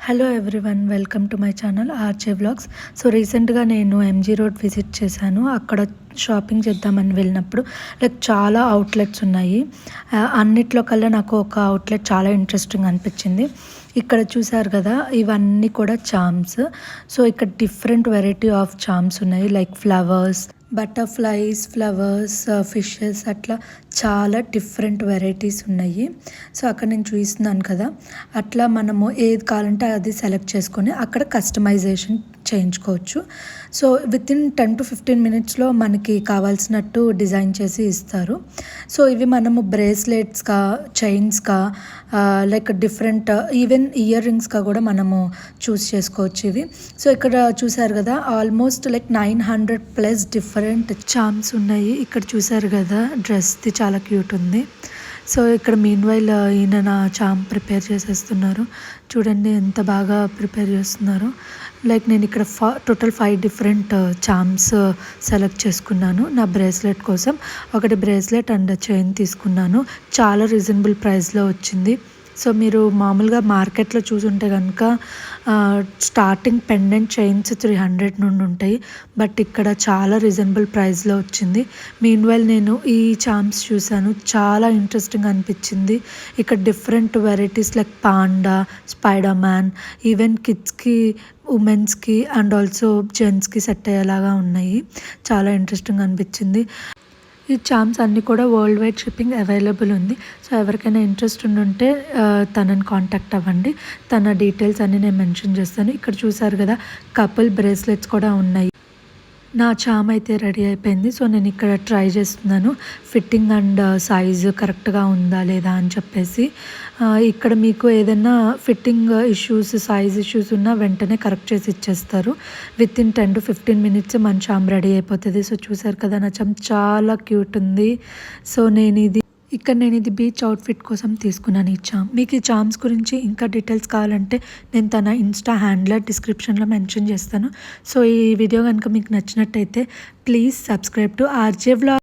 Hello everyone, welcome to my channel RJ vlogs. So రీసెంట్గా నేను MG road visit చేశాను. అక్కడ షాపింగ్ చేద్దామని వెళ్ళినప్పుడు చాలా అవుట్లెట్స్ ఉన్నాయి. అన్నిట్లో కల్లా నాకు ఒక అవుట్లెట్ చాలా ఇంట్రెస్టింగ్ అనిపించింది. ఇక్కడ చూసారు కదా, ఇవన్నీ కూడా చామ్స్. సో ఇక్కడ డిఫరెంట్ వెరైటీ ఆఫ్ చామ్స్ ఉన్నాయి, like flowers, butterflies, flowers, fishes, అట్లా చాలా డిఫరెంట్ వెరైటీస్ ఉన్నాయి. సో అక్కడ నేను చూస్తున్నాను కదా, అట్లా మనము ఏది కావాలంటే అది సెలెక్ట్ చేసుకొని అక్కడ కస్టమైజేషన్ చేయించుకోవచ్చు. సో విత్ ఇన్ 10 to 15 మినిట్స్లో మనకి కావాల్సినట్టు డిజైన్ చేసి ఇస్తారు. సో ఇవి మనము బ్రేస్లెట్స్గా, చైన్స్గా, లైక్ డిఫరెంట్ ఈవెన్ ఇయర్ రింగ్స్గా కూడా మనము చూస్ చేసుకోవచ్చు ఇవి. సో ఇక్కడ చూసారు కదా, ఆల్మోస్ట్ లైక్ 900+ డిఫరెంట్ చామ్స్ ఉన్నాయి. ఇక్కడ చూసారు కదా, డ్రెస్ది చాలా క్యూట్ ఉంది. సో ఇక్కడ మీన్వైల్ ఈయన నా చామ్ ప్రిపేర్ చేసేస్తున్నారు. చూడండి ఎంత బాగా ప్రిపేర్ చేస్తున్నారు. లైక్ నేను ఇక్కడ టోటల్ 5 డిఫరెంట్ చామ్స్ సెలెక్ట్ చేసుకున్నాను నా బ్రేస్లెట్ కోసం. ఒకటి బ్రేస్లెట్ అండ్ చైన్ తీసుకున్నాను. చాలా రీజనబుల్ ప్రైస్లో వచ్చింది. సో మీరు మామూలుగా మార్కెట్లో చూసుంటే కనుక స్టార్టింగ్ పెండెంట్ చైన్స్ 300 నుండి ఉంటాయి, బట్ ఇక్కడ చాలా రీజనబుల్ ప్రైస్లో వచ్చింది. మీన్వైల్ నేను ఈ చామ్స్ చూశాను, చాలా ఇంట్రెస్టింగ్ అనిపించింది. ఇక్కడ different varieties like panda, spider man, even కిడ్స్కి, ఉమెన్స్కి అండ్ ఆల్సో జెంట్స్కి సెట్ అయ్యేలాగా ఉన్నాయి. చాలా ఇంట్రెస్టింగ్ అనిపించింది. ఈ చామ్స్ అన్నీ కూడా వరల్డ్ వైడ్ షిప్పింగ్ అవైలబుల్ ఉంది. సో ఎవరికైనా ఇంట్రెస్ట్ ఉంటే తనని కాంటాక్ట్ అవ్వండి. తన డీటెయిల్స్ అన్నీ నేను మెన్షన్ చేస్తాను. ఇక్కడ చూసారు కదా, కపుల్ బ్రేస్లెట్స్ కూడా ఉన్నాయి. నా చామ్ అయితే రెడీ అయిపోయింది. సో నేను ఇక్కడ ట్రై చేస్తున్నాను ఫిట్టింగ్ అండ్ సైజు కరెక్ట్గా ఉందా లేదా అని చెప్పేసి. ఇక్కడ మీకు ఏదైనా ఫిట్టింగ్ ఇష్యూస్, సైజ్ ఇష్యూస్ ఉన్నా వెంటనే కరెక్ట్ చేసి ఇచ్చేస్తారు. విత్ ఇన్ 10 to 15 మినిట్స్ మన చామ్ రెడీ అయిపోతుంది. సో చూసారు కదా, నా చామ్ చాలా క్యూట్ ఉంది. సో నేను ఇది బీచ్ అవుట్ఫిట్ కోసం తీసుకున్నాను ఈ చామ్. మీకు ఈ చామ్స్ గురించి ఇంకా డీటెయిల్స్ కావాలంటే నేను తన ఇన్స్టా హ్యాండిల్ డిస్క్రిప్షన్లో మెన్షన్ చేస్తాను. సో ఈ వీడియో కనుక మీకు నచ్చినట్టయితే please subscribe to RJ vlog.